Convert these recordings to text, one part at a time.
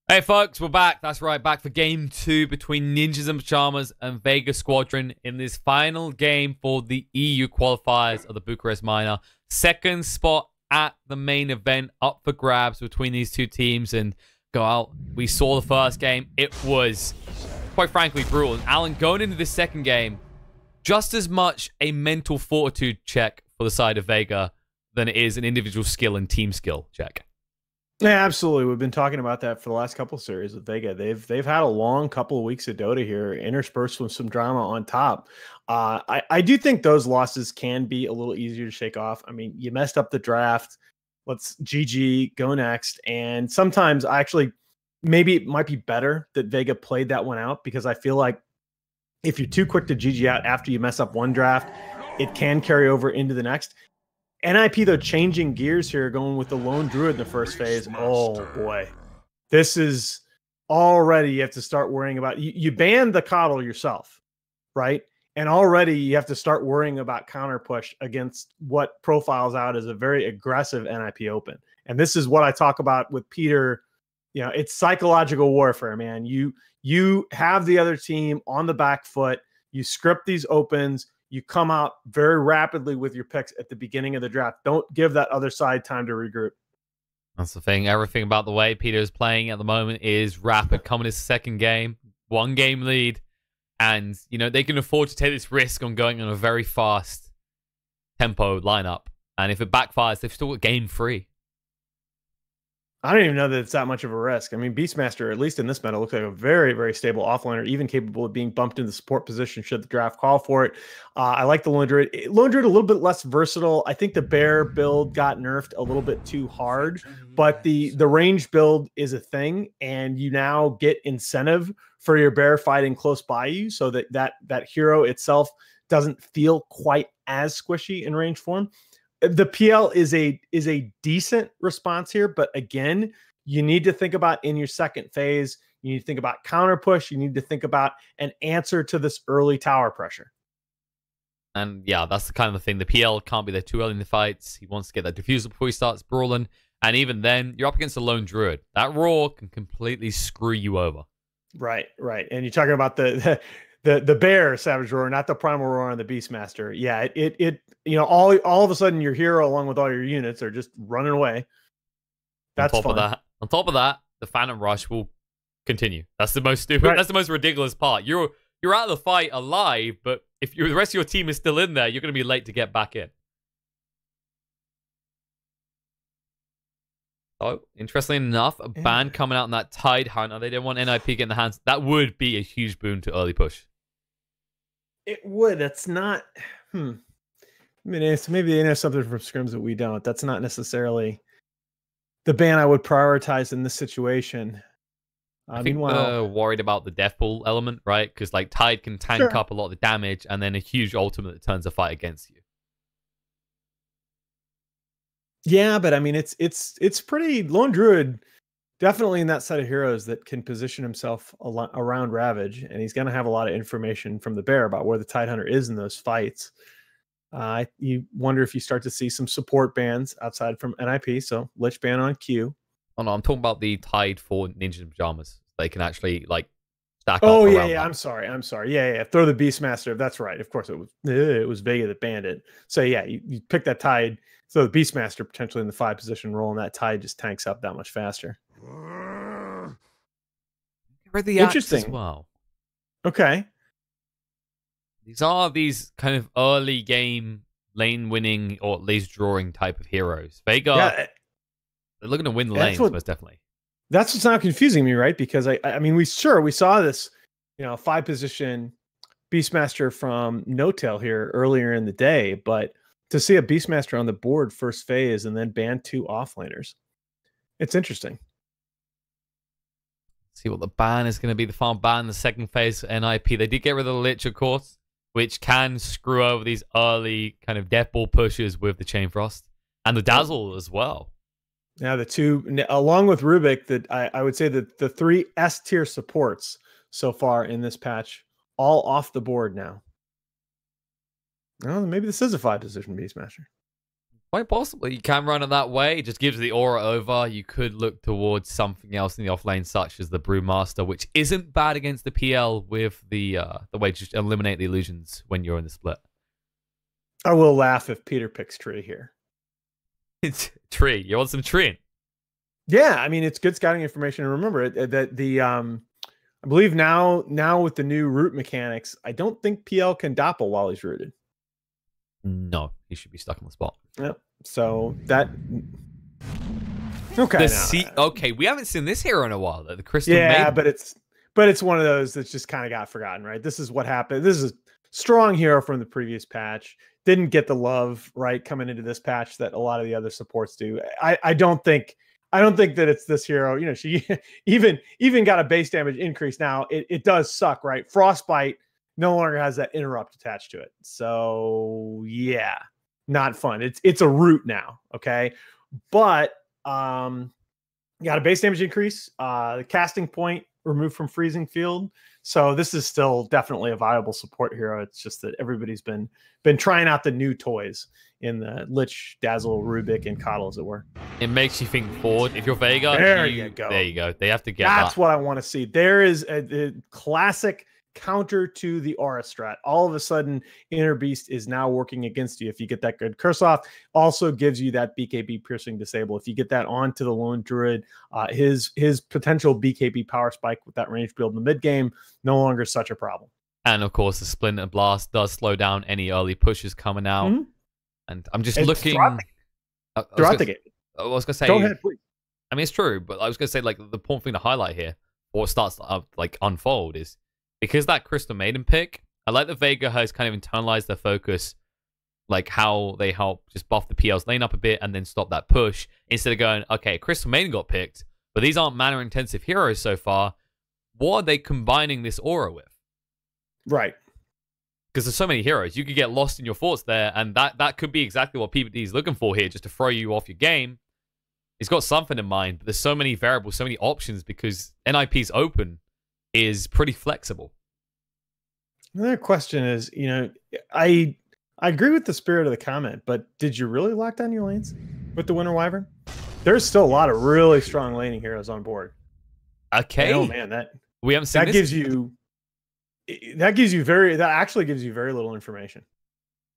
Hey folks, we're back. That's right, back for game 2 between Ninjas and Pyjamas and Vega Squadron in this final game for the EU qualifiers of the Bucharest Minor. Second spot at the main event, up for grabs between these two teams and go out. We saw the first game. It was, quite frankly, brutal. And Alan, going into this second game, just as much a mental fortitude check for the side of Vega than it is an individual skill and team skill check. Yeah, absolutely. We've been talking about that for the last couple of series with Vega. They've had a long couple of weeks of Dota here, interspersed with some drama on top. I do think those losses can be a little easier to shake off. I mean, you messed up the draft. Let's GG, go next. And sometimes maybe it might be better that Vega played that one out, because I feel like if you're too quick to GG out after you mess up one draft, it can carry over into the next. NiP, though, changing gears here, going with the Lone Druid in the first phase. Oh, boy. This is already, you have to start worrying about... You banned the coddle yourself, right? And already you have to start worrying about counter push against what profiles out as a very aggressive NiP open. And this is what I talk about with Peter. You know, it's psychological warfare, man. You have the other team on the back foot. You script these opens. You come out very rapidly with your picks at the beginning of the draft. Don't give that other side time to regroup. That's the thing. Everything about the way Peter is playing at the moment is rapid. Coming his second game, 1 game lead. And, you know, they can afford to take this risk on going on a very fast tempo lineup. And if it backfires, they've still got game 3. I don't even know that it's that much of a risk. I mean, Beastmaster, at least in this meta, looks like a very, very stable offlaner, even capable of being bumped into the support position should the draft call for it. I like the Lone Druid. Lone Druid a little bit less versatile. I think the Bear build got nerfed a little bit too hard, but the range build is a thing, and you now get incentive for your Bear fighting close by you, so that hero itself doesn't feel quite as squishy in range form. The PL is a decent response here, but again, you need to think about in your second phase, you need to think about counter push. You need to think about an answer to this early tower pressure. And yeah, that's the kind of the thing. The PL can't be there too early in the fights. He wants to get that diffuser before he starts brawling. And even then, you're up against the Lone Druid. That Roar can completely screw you over. Right, right. And you're talking about the Bear Savage Roar, not the Primal Roar on the Beastmaster. Yeah, it you know, all of a sudden your hero along with all your units are just running away. That's on fun. top of that, the Phantom Rush will continue. That's the most stupid. Right. That's the most ridiculous part. You're out of the fight alive, but if the rest of your team is still in there, you're going to be late to get back in. Oh, interestingly enough, a ban coming out on that Tide Hunter. They didn't want NiP getting the hands. That would be a huge boon to early push. It would. That's not... I mean, maybe they know something from scrims that we don't. That's not necessarily the ban I would prioritize in this situation. I think they're worried about the death pool element, right? Because like Tide can tank up a lot of the damage, and then a huge ultimate that turns the fight against you. Yeah, but I mean, it's pretty Lone Druid. Definitely in that set of heroes that can position himself around Ravage, and he's going to have a lot of information from the Bear about where the Tidehunter is in those fights. You wonder if you start to see some support bans outside from NiP, so Lich ban on Q. Oh no, I'm talking about the Tide for Ninjas and Pyjamas. They can actually like stack up. Oh yeah. I'm sorry. Yeah. Throw the Beastmaster. That's right. Of course, it was Vega that banned it. So yeah, you pick that Tide. So the Beastmaster potentially in the 5 position role, and that Tide just tanks up that much faster. Interesting. Wow. Okay. These are these kind of early game lane winning or at least drawing type of heroes. Vega, they're looking to win the lanes, most definitely. That's what's not confusing me, right? Because I mean, we saw this, you know, 5 position Beastmaster from No Tail here earlier in the day, but to see a Beastmaster on the board first phase and then ban 2 offlaners, it's interesting. See what the ban is going to be. The farm ban in the second phase for NiP. They did get rid of the Lich, of course, which can screw over these early kind of death ball pushes with the Chain Frost and the Dazzle as well. Now the 2, along with Rubik, that I would say that the 3 S tier supports so far in this patch, all off the board now. Well, maybe this is a 5 position Beastmaster. Quite possibly. You can run it that way. It just gives the aura over. You could look towards something else in the offlane, such as the Brewmaster, which isn't bad against the PL with the way to just eliminate the illusions when you're in the split. I will laugh if Peter picks Tree here. It's Tree. You want some Tree? Yeah, I mean, it's good scouting information. And remember that I believe now with the new root mechanics, I don't think PL can doppel while he's rooted. No, he should be stuck on the spot. Yep. So that okay. Okay, we haven't seen this hero in a while though. The Crystal yeah, Maiden. but it's one of those that's just kind of got forgotten, right? This is what happened. This is a strong hero from the previous patch. Didn't get the love right coming into this patch that a lot of the other supports do. I don't think that it's this hero. You know, she even got a base damage increase now. It does suck, right? Frostbite no longer has that interrupt attached to it. So yeah, not fun. It's a root now, okay? But got a base damage increase, the casting point removed from freezing field. So this is still definitely a viable support hero. It's just that everybody's been trying out the new toys in the Lich, Dazzle, Rubik, and Coddle, as it were. It makes you think forward. If you're Vega, there you go. There you go. They have to get That's what I want to see. There is a classic counter to the aura strat. All of a sudden, Inner Beast is now working against you if you get that good curse off. Also gives you that BKB piercing disable. If you get that onto the lone druid, his potential BKB power spike with that range build in the mid game no longer such a problem. And of course, the Splinter Blast does slow down any early pushes coming out. Mm-hmm. And I'm just looking throughout the game. I was gonna say, go ahead, please. I mean, it's true, but I was gonna say, like, the important thing to highlight here, or starts to like unfold, is because that Crystal Maiden pick, I like that Vega has kind of internalized their focus, like how they help just buff the PL's lane up a bit and then stop that push, instead of going, okay, Crystal Maiden got picked, but these aren't mana-intensive heroes so far. What are they combining this aura with? Right. Because there's so many heroes. You could get lost in your thoughts there, and that could be exactly what PvD is looking for here, just to throw you off your game. He's got something in mind, but there's so many variables, so many options, because NiP's open is pretty flexible. Another question is, you know, I agree with the spirit of the comment, but did you really lock down your lanes with the Winter Wyvern? There's still a lot of really strong laning heroes on board. Okay. And, oh man, that we haven't seen that gives you that actually gives you very little information.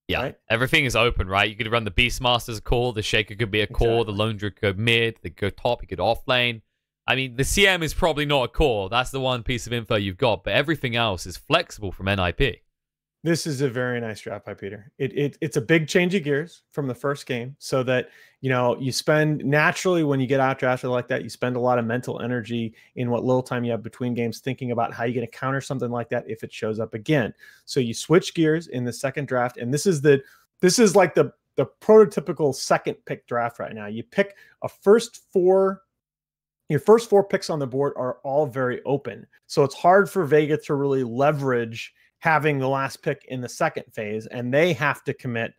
Yeah, right? Everything is open, right? You could run the Beastmaster as a core, the Shaker could be a core, the Lone Druid could go mid, they could go top, you could off lane. I mean, the CM is probably not a core. That's the one piece of info you've got, but everything else is flexible from NiP. This is a very nice draft by Peter. It's a big change of gears from the first game, so that, you know, you spend naturally when you get out drafted like that, you spend a lot of mental energy in what little time you have between games thinking about how you're going to counter something like that if it shows up again. So you switch gears in the second draft, and this is like the prototypical second pick draft right now. You pick your first four picks on the board are all very open. So it's hard for Vega to really leverage having the last pick in the second phase, and they have to commit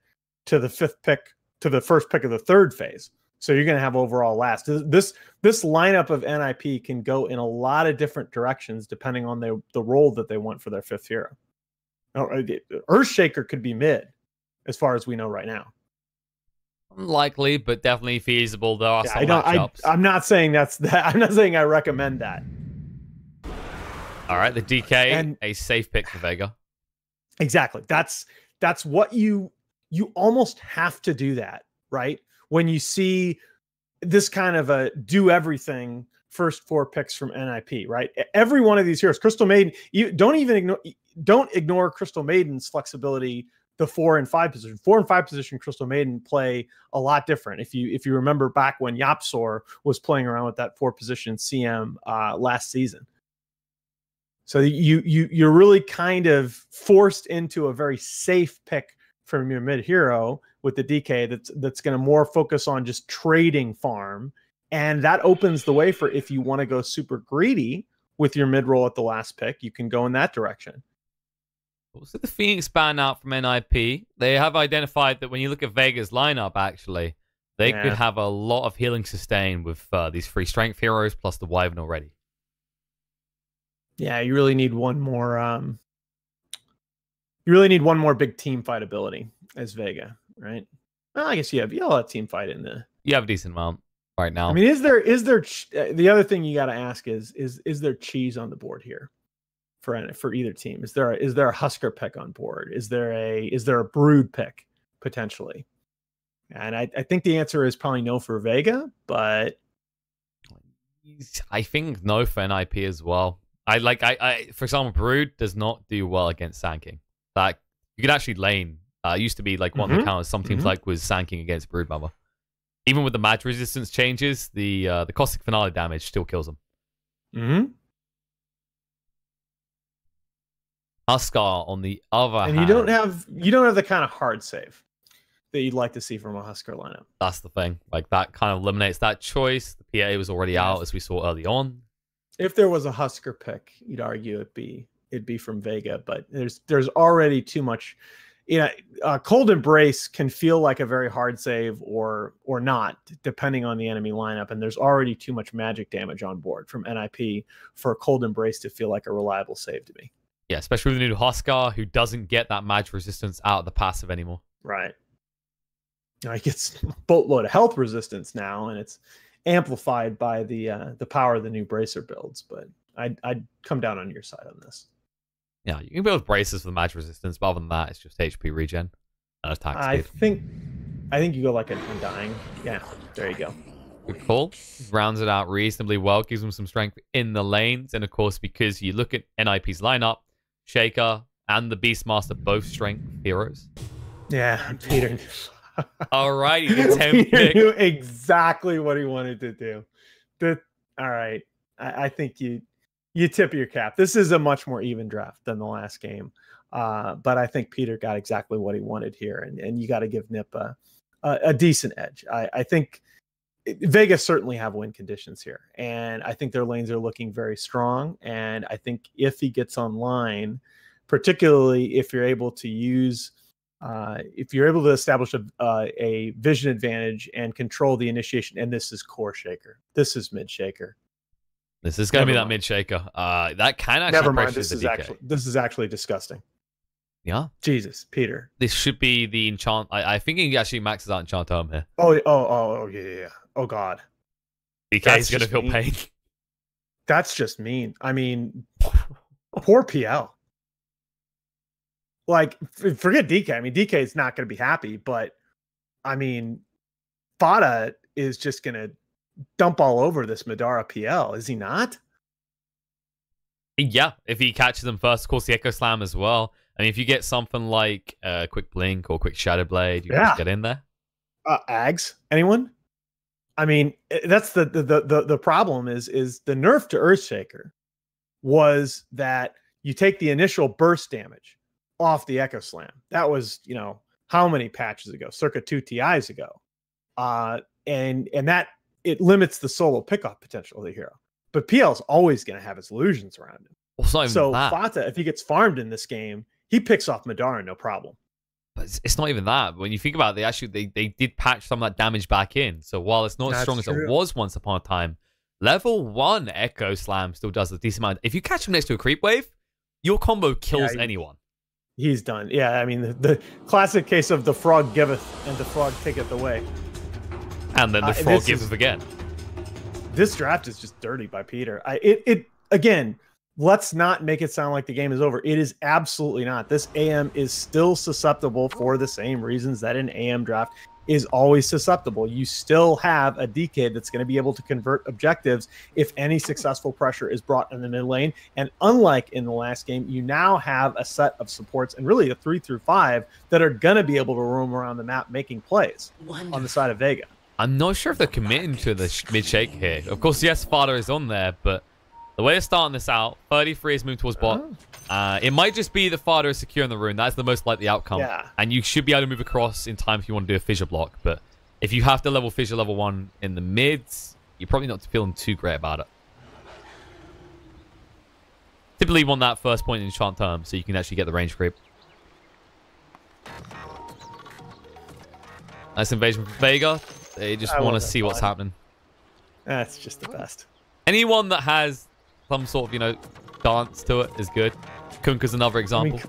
to the fifth pick, to the first pick of the third phase. So you're going to have overall last. This lineup of NiP can go in a lot of different directions depending on the role that they want for their fifth hero. Earthshaker could be mid, as far as we know right now. Unlikely, but definitely feasible. There are some matchups. I'm not saying that's that. I'm not saying I recommend that. All right, the DK, and a safe pick for Vega. Exactly. That's what you almost have to do that, right? When you see this kind of a do everything first four picks from NiP, right? Every one of these heroes, Crystal Maiden, you don't ignore Crystal Maiden's flexibility. The 4 and 5 position. 4 and 5 position Crystal Maiden play a lot different. If you remember back when Yapsor was playing around with that 4 position CM last season. So you're really kind of forced into a very safe pick from your mid hero with the DK that's going to more focus on just trading farm, and that opens the way for, if you want to go super greedy with your mid roll at the last pick, you can go in that direction. So the Phoenix ban out from NiP, they have identified that when you look at Vega's lineup, actually, they could have a lot of healing sustain with these 3 strength heroes plus the Wyvern already. Yeah, you really need one more. You really need one more big team fight ability as Vega, right? Well, I guess you have a team fight in there. You have a decent amount right now. I mean, is there the other thing you got to ask is there cheese on the board here for either team? Is there a Husker pick on board? Is there a Brood pick potentially? And I think the answer is probably no for Vega, but I think no for NiP as well. I for example, Brood does not do well against sanking. Like you could actually lane. It used to be like one of the counters some teams like was sanking against Brood Mother. Even with the match resistance changes, the caustic finale damage still kills them. Husker on the other hand, you don't have the kind of hard save that you'd like to see from a Husker lineup. That's the thing. Like that kind of eliminates that choice. The PA was already out as we saw early on. If there was a Husker pick, you'd argue it'd be from Vega, but there's already too much. Cold Embrace can feel like a very hard save or not, depending on the enemy lineup. And there's already too much magic damage on board from NiP for Cold Embrace to feel like a reliable save to me. Yeah, especially with the new Husker, who doesn't get that magic resistance out of the passive anymore. Right. He gets a boatload of health resistance now, and it's amplified by the power of the new Bracer builds. But I'd come down on your side on this. Yeah, you can build braces for the magic resistance, but other than that, it's just HP regen and attack speed. I think you go like an Undying. Yeah, there you go. Good call. Rounds it out reasonably well, gives them some strength in the lanes, and of course, because you look at NiP's lineup, Shaker and the Beastmaster both strength heroes. Yeah, Peter. All right, he gets 10 He knew exactly what he wanted to do. All right, I think you tip your cap. This is a much more even draft than the last game, but I think Peter got exactly what he wanted here, and you got to give NiP a decent edge. I think Vegas certainly have win conditions here, and I think their lanes are looking very strong. And I think if he gets online, particularly if you're able to use. If you're able to establish a vision advantage and control the initiation, and this is core shaker, this is mid shaker. This is going to be that mid shaker. That can actually never mind. This is actually disgusting. Yeah, Jesus, Peter. This should be the enchant. I think he actually maxes out enchant home here. Oh yeah. Oh God. DK is going to feel pain. That's just mean. I mean, poor PL. Like, forget DK. I mean, DK is not going to be happy, but I mean, Fada is just going to dump all over this Madara PL, is he not? Yeah, if he catches them first, of course, the Echo Slam as well. I mean, if you get something like Quick Blink or Quick Shadow Blade, you can just get in there. Ags, anyone? I mean, that's the problem is the nerf to Earthshaker was that you take the initial burst damage off the Echo Slam. That was, how many patches ago? Circa 2 TIs ago. And that it limits the solo pickoff potential of the hero. But PL's always going to have his illusions around him. Well, so Fata, if he gets farmed in this game, he picks off Madara, no problem. But it's not even that. When you think about it, they did patch some of that damage back in. So while it's not as strong as it was once upon a time, level 1 Echo Slam still does a decent amount. If you catch him next to a creep wave, your combo kills anyone. He's done. Yeah, I mean, the classic case of the frog giveth and the frog taketh away. And then the frog giveth again. This draft is just dirty by Peter. Again, let's not make it sound like the game is over. It is absolutely not. This AM is still susceptible for the same reasons that an AM draft is always susceptible. You still have a DK that's going to be able to convert objectives if any successful pressure is brought in the mid lane. And unlike in the last game, you now have a set of supports and really a 3 through 5 that are going to be able to roam around the map making plays on the side of Vega. I'm not sure if they're committing to the mid shake here. Of course, yes, Fada is on there, but the way they're starting this out, 33 is moving towards bot. It might just be the Fada is secure in the rune. That's the most likely outcome. Yeah. And you should be able to move across in time if you want to do a fissure block. But if you have to level fissure level 1 in the mids, you're probably not feeling too great about it. Typically, you want that first point in enchant term so you can actually get the range creep. Nice invasion from Vega. They just want to see what's happening. That's just the best. Anyone that has some sort of, dance to it is good. Kunkka's another example.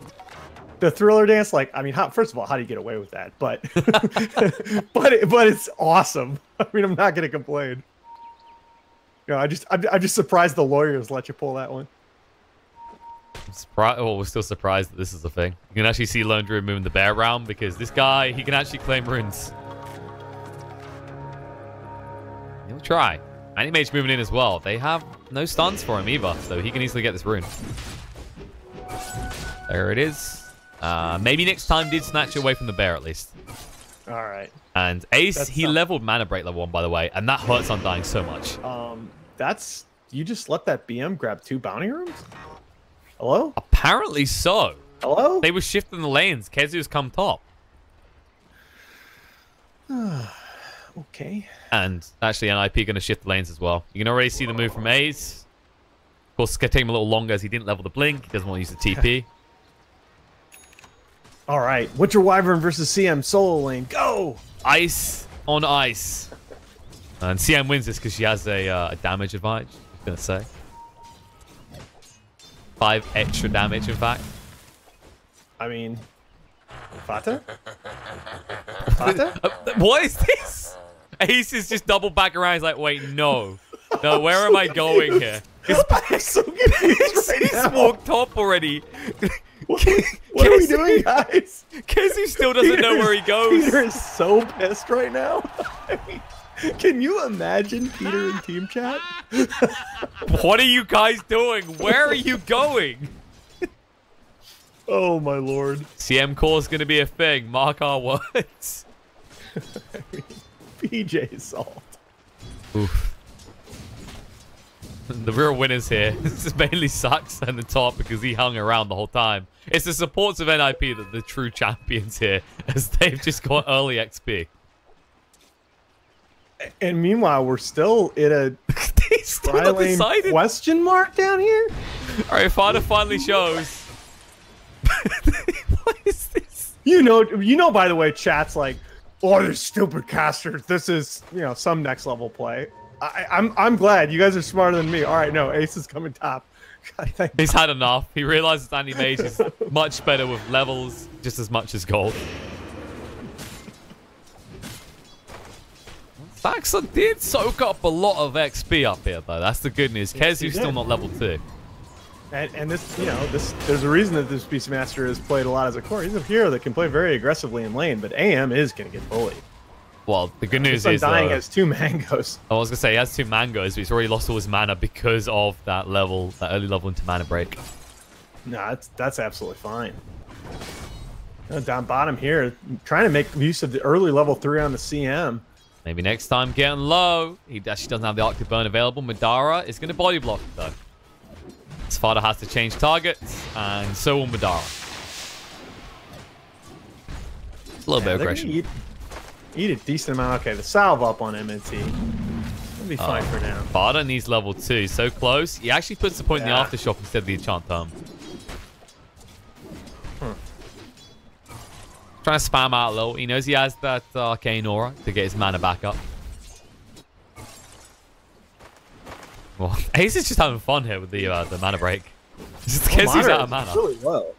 the Thriller dance, like, I mean, first of all, how do you get away with that? But but it's awesome. I mean, I'm not gonna complain. You know, I'm just surprised the lawyers let you pull that one. Well, we're still surprised that this is a thing. You can actually see Lone Druid moving the bear around because this guy, he can actually claim runes. He'll try. Animage moving in as well. They have no stuns for him either, so he can easily get this rune. There it is. Maybe next time did snatch it away from the bear at least. All right. And Ace, he leveled Mana Break level 1, by the way, and that hurts Undying so much. You just let that BM grab 2 bounty rooms? Hello? Apparently so. Hello? They were shifting the lanes. Kezu's come top. Okay. And actually, NiP going to shift the lanes as well. You can already see the move from Ace. Of course, it's going to take him a little longer as he didn't level the Blink. He doesn't want to use the TP. All right. Witcher Wyvern versus CM solo lane. Go! Ice on ice. And CM wins this because she has a damage advantage, I was going to say. 5 extra damage, in fact. I mean, Fata? Fata? What is this? Ace is just double back around. He's like, wait, no. No, where am I going here? I'm so confused right He's now. walked up already. What are we doing, guys? Kezu still doesn't know where he goes. Peter is so pissed right now. I mean, can you imagine Peter in team chat? What are you guys doing? Where are you going? Oh, my lord. CM core is going to be a thing. Mark our words. I mean, PJ Salt. Oof. The real winners here. This is mainly Sax and the top because he hung around the whole time. It's the supports of NiP that are the true champions here, as they've just got early XP. And meanwhile, we're still in a Tri-lane question mark down here. All right, Fada finally shows. What is this? You know. By the way, chat's like, "Oh, this stupid casters. This is, some next level play." I'm glad you guys are smarter than me. All right, no, Ace is coming top. God, He's had enough. He realizes Andy Mage is much better with levels, just as much as gold. Saxon did soak up a lot of XP up here, though. That's the good news. Kezu's still not level 2. And this, there's a reason that this Beastmaster is played a lot as a core. He's a hero that can play very aggressively in lane, but AM is going to get bullied. Well, the good news is Undying has 2 mangoes. I was going to say, he has 2 mangoes, but he's already lost all his mana because of that early level into Mana Break. No, that's absolutely fine. Down bottom here, trying to make use of the early level 3 on the CM. Maybe next time getting low. He actually doesn't have the Arctic Burn available. Madara is going to body block it, though. Sfada has to change targets, and so will Madara. A little bit of aggression. Eat a decent amount. Okay, the salve up on MNT. We'll be fine for now. Sfada needs level 2. So close. He actually puts the point in the Aftershock instead of the enchant term. Trying to spam out low. He knows he has that arcane aura to get his mana back up. Well, Ace is just having fun here with the Mana Break. Just because he's out of mana. Really low.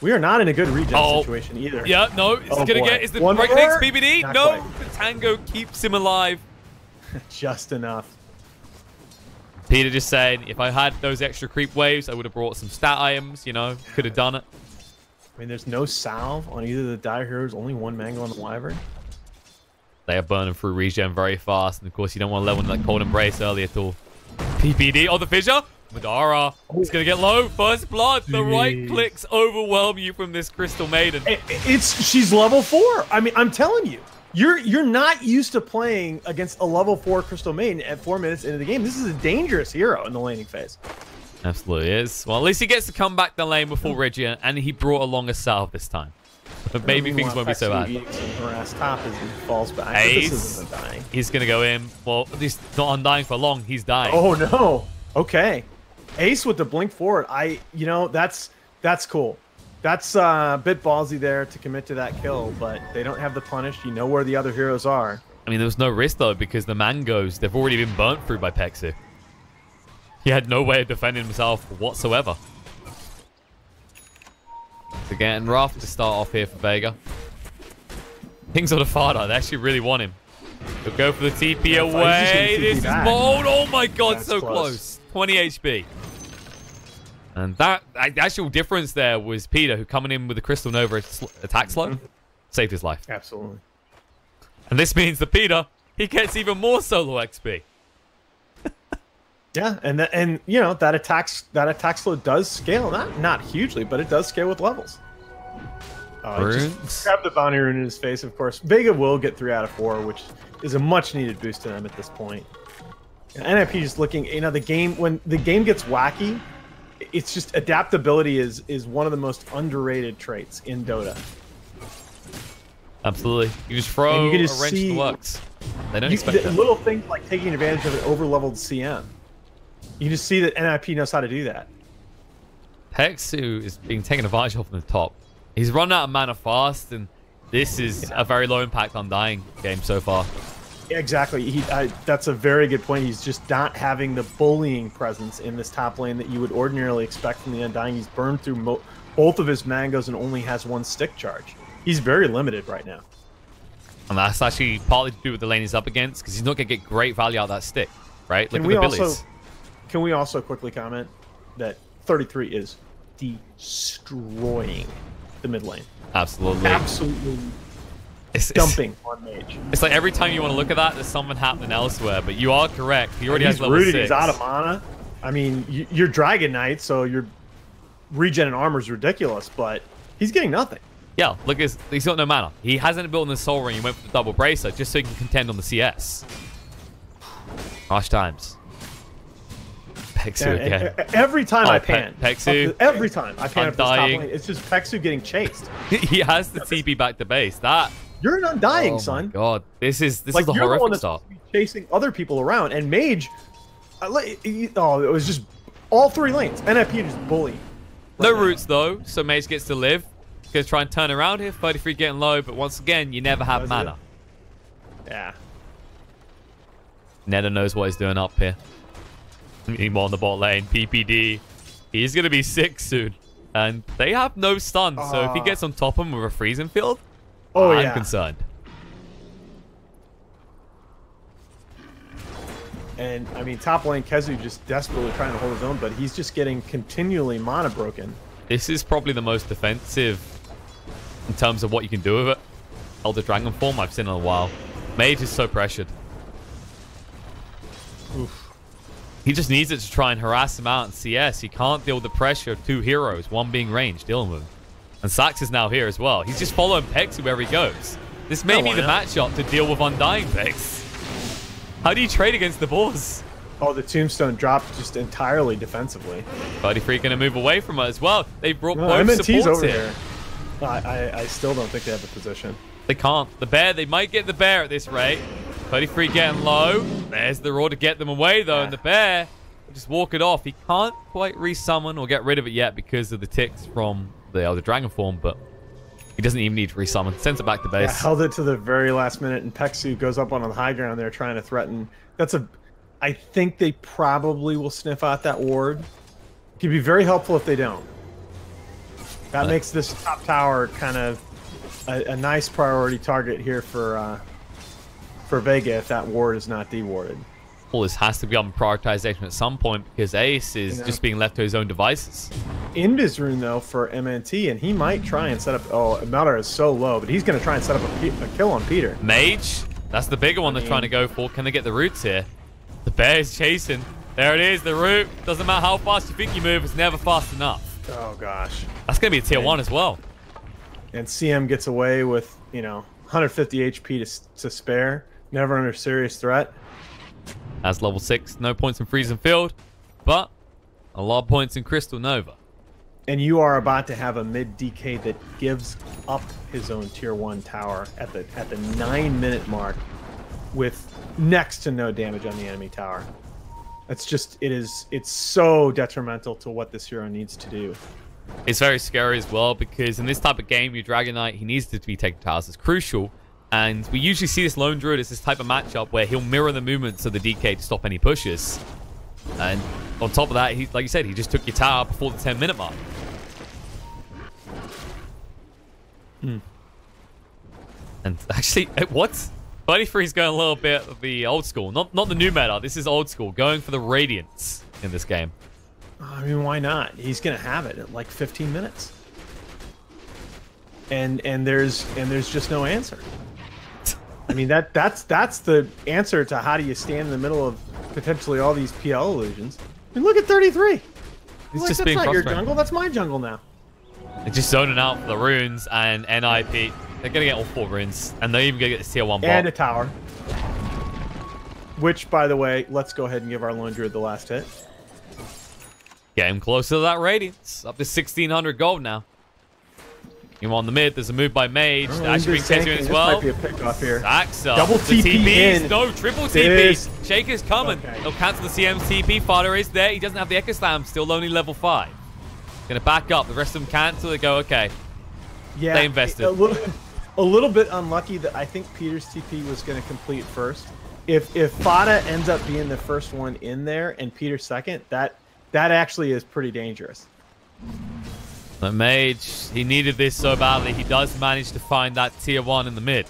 We are not in a good regen situation either. Yeah, no. It's going to get... Is the break next BBD? Not no. quite. The Tango keeps him alive. Just enough. Peter just saying, if I had those extra creep waves, I would have brought some stat items, Could have done it. I mean, there's no salve on either of the Dire Heroes. Only 1 mango on the Wyvern. They are burning through regen very fast. And, of course, you don't want to level into that Cold Embrace early at all. PPD. Oh, the fissure. Madara. It's going to get low. First blood. The right clicks overwhelm you from this Crystal Maiden. She's level 4. I mean, I'm telling you. You're not used to playing against a level 4 Crystal Maiden at 4 minutes into the game. This is a dangerous hero in the laning phase. Absolutely is. Well, at least he gets to come back the lane before Reggie, and he brought along a salve this time. But maybe things won't be so bad. Harass top as he falls back. Ace, he's going to go in. Well, he's not undying for long. He's dying. Oh, no. Okay. Ace with the blink forward. That's cool. That's a bit ballsy there to commit to that kill, but they don't have the punish. You know where the other heroes are. I mean, there was no risk, though, because the mangoes, they've already been burnt through by Pexu. He had no way of defending himself whatsoever. are getting rough to start off here for Vega. Kings of the Fada, they actually really want him. He'll go for the TP away. This is bold. Oh my god, that's so close. 20 HP. And that the actual difference there was Peter, who coming in with the Crystal Nova attack slow, saved his life. Absolutely. And this means that Peter, he gets even more solo XP. Yeah, and you know that attack slow does scale, not hugely, but it does scale with levels. Just grab the bounty rune in his face, of course. Vega will get 3 out of 4, which is a much needed boost to them at this point. NiP just looking, you know, when the game gets wacky, it's just adaptability is one of the most underrated traits in Dota. Absolutely. You just throw a wrench in the works. They don't expect that. Little things like taking advantage of an over-leveled CM. You just see that NiP knows how to do that. Pexu is being taken advantage of from the top. He's run out of mana fast, and this is a very low impact Undying game so far. Exactly. That's a very good point. He's just not having the bullying presence in this top lane that you would ordinarily expect from the Undying. He's burned through both of his mangoes and only has 1 stick charge. He's very limited right now. And that's actually partly to do with the lane he's up against, because he's not going to get great value out of that stick, right? Look at the abilities. Can we also quickly comment that 33 is destroying the mid lane? Absolutely. Absolutely dumping on Mage. It's like every time you want to look at that, there's something happening elsewhere, but you are correct. He already has level 6. He's out of mana. I mean, you're Dragon Knight, so your regen and armor is ridiculous, but he's getting nothing. Yeah, look, he's got no mana. He hasn't built in the Soul Ring. He went for the double bracer just so he can contend on the CS. Harsh times. Pexu again. Every time I pan. Pexu. Every time I pan up this top lane, it's just Pexu getting chased. He has the TP back to base. You're an Undying, son. Oh my god. This is like, the horrific start. Chasing other people around, and Mage, it was just all 3 lanes. NiP just bullying. No roots though, so Mage gets to live. Gonna try and turn around here. 33 getting low, but once again, you never have mana. Yeah. Neda knows what he's doing up here. Meanwhile, on the bot lane, PPD, he's going to be sick soon. And they have no stun, so if he gets on top of him with a freezing field, I'm concerned. And, I mean, top lane, Kezu just desperately trying to hold his own, but he's just getting continually mana broken. This is probably the most defensive in terms of what you can do with it. Elder Dragon form I've seen in a while. Mage is so pressured. Oof. He just needs it to try and harass him out in CS. He can't deal with the pressure of 2 heroes, one being ranged, dealing with him. And Sax is now here as well. He's just following Pex wherever he goes. This may be the matchup to deal with Undying Pex. How do you trade against the boss? Oh, the Tombstone dropped just entirely defensively. 33 going to move away from it as well. They brought both supports over here. I still don't think they have the position. They can't. The bear, they might get the bear at this rate. 33 getting low. There's the roar to get them away, though. And the bear will just walk it off. He can't quite resummon or get rid of it yet because of the ticks from the Elder Dragon form, but he doesn't even need to resummon. Sends it back to base. Yeah, held it to the very last minute, and Pexu goes up on the high ground there trying to threaten. I think they probably will sniff out that ward. It could be very helpful if they don't. That makes this top tower kind of a nice priority target here for Vega if that ward is not dewarded. Well, this has to be on prioritization at some point because Ace is just being left to his own devices. Invis rune though for MNT, and he might try and set up. Oh, Melder is so low, but he's going to try and set up a kill on Peter. Mage, that's the bigger one they're trying to go for. Can they get the roots here? The bear is chasing. There it is, the root. Doesn't matter how fast you think you move, it's never fast enough. Oh gosh, that's going to be a tier 1 as well. And CM gets away with 150 HP to spare. Never under serious threat. As level 6, no points in Freezing Field, but a lot of points in Crystal Nova. And you are about to have a mid DK that gives up his own tier 1 tower at the 9-minute mark with next to no damage on the enemy tower. It's so detrimental to what this hero needs to do. It's very scary as well because in this type of game, your Dragon Knight, he needs to be taking towers. It's crucial. And we usually see this Lone Druid as this type of matchup where he'll mirror the movements of the DK to stop any pushes. And on top of that, like you said, he just took your tower before the 10-minute mark. And actually, what? 33's going a little bit of the old school. Not the new meta. This is old school. Going for the Radiance in this game. I mean, why not? He's going to have it in like 15 minutes. And there's just no answer. I mean, that's the answer to how do you stand in the middle of potentially all these PL illusions. I mean, look at 33. He's like, just that's being not your frustrated. jungle. That's my jungle now. They're just zoning out for the runes and NiP. They're going to get all 4 runes. And they're even going to get the tier 1 bot. And a tower. Which, by the way, let's go ahead and give our lone druid the last hit. Get him closer to that Radiance. Up to 1,600 gold now. You on the mid. There's a move by Mage. Oh, Actually brings Kezu in as well. This might be a pick off here. Saxa. Double TP in. No, triple TP. This- Shaker's coming. Okay. He'll cancel the CM's TP. Fodder is there. He doesn't have the Echo Slam. Still only level 5. Gonna back up. The rest of them cancel. They go, okay. Yeah, They invested. A little bit unlucky that I think Peter's TP was going to complete first. If Fada ends up being the first one in there and Peter second, that actually is pretty dangerous. The Mage, he needed this so badly. He does manage to find that tier 1 in the mid.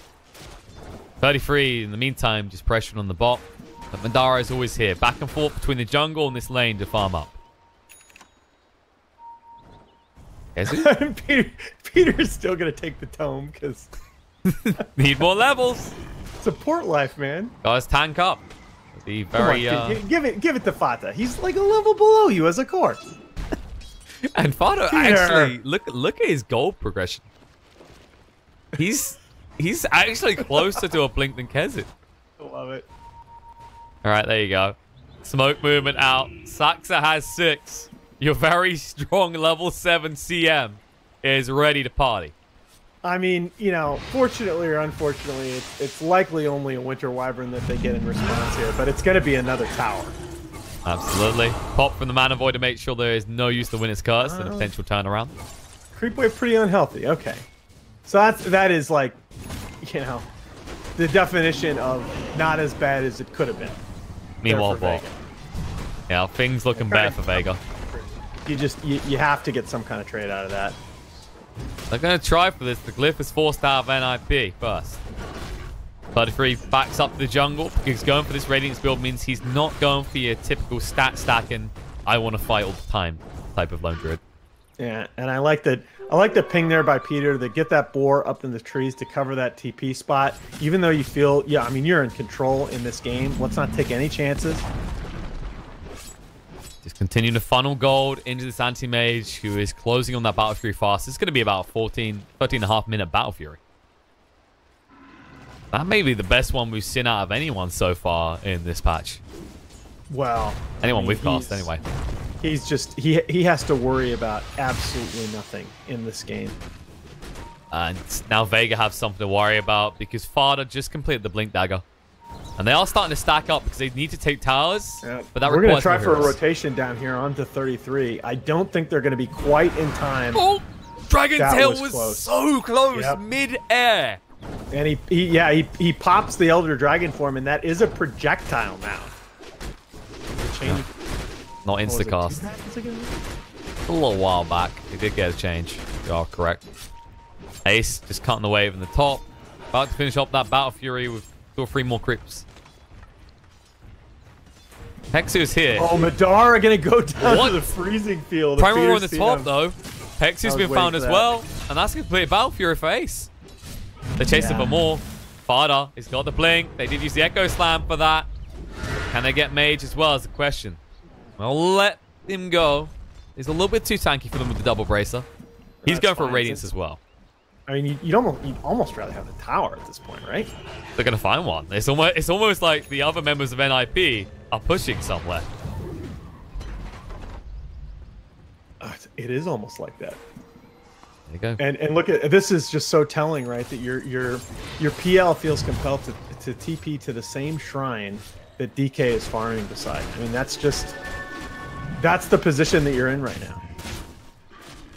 33, in the meantime, just pressuring on the bot. But Mandara is always here. Back and forth between the jungle and this lane to farm up. Is it? Peter's still going to take the tome because Need more levels. support life, man. Guys, tank up. The Come very on, give it to Fata. He's like a level below you as a core. and Fado actually look at his gold progression. He's actually closer to a blink than Kezu. I love it. All right, there you go. Smoke movement out. Saxa has 6. Your very strong level 7 CM is ready to party. I mean, you know, fortunately or unfortunately, it's likely only a Winter Wyvern that they get in response here, but it's going to be another tower. Absolutely. Pop from the Mana Void to make sure there is no use to win his curse and a potential turnaround. Creep wave pretty unhealthy. Okay. So that is like, you know, the definition of not as bad as it could have been. Meanwhile, there bot. for Vega. Yeah, things looking better for Vega. You have to get some kind of trade out of that. They're going to try for this. The Glyph is forced out of NiP first. 33 backs up to the jungle because going for this Radiance build means he's not going for your typical stat stacking, I want to fight all the time type of lone druid. Yeah, and I like the ping there by Peter to get that boar up in the trees to cover that TP spot. Even though you feel, yeah, I mean, you're in control in this game. Let's not take any chances. Just continue to funnel gold into this anti-mage who is closing on that Battle Fury fast. It's going to be about a 13.5 minute Battle Fury. That may be the best one we've seen out of anyone so far in this patch. Well, Anyone we've cast, anyway. He's just, he has to worry about absolutely nothing in this game. And now Vega have something to worry about because Fada just completed the Blink Dagger. And they are starting to stack up because they need to take towers. Yeah. But that We're going to requires try more for a heroes. rotation down here onto 33. I don't think they're going to be quite in time. Oh! Dragon That Tail was was close. so close Yep. mid-air. And he pops the Elder Dragon form, and that is a projectile now. Change. Not What was it, insta-cast. 2 seconds ago? A little while back. He did get a change. You are correct. Ace just cutting the wave in the top. About to finish up that Battle Fury with 2 or 3 more creeps. Hexu's here. Oh, Madara going to go down What? to the freezing field. Primal on the Peter's top, CM. though. Hexu's was been waiting found for as that. well. And that's a complete Battle Fury for Ace. They're chasing for more. Fada, he's got the blink. They did use the Echo Slam for that. Can they get Mage as well is the question. I'll let him go. He's a little bit too tanky for them with the double bracer. He's That's going for fine, Radiance since- as well. I mean, you'd almost rather have the tower at this point, right? They're going to find one. It's almost like the other members of NiP are pushing somewhere. It is almost like that. There you go. And look at this is just so telling, right? That your PL feels compelled to TP to the same shrine that DK is farming beside. I mean, that's the position that you're in right now.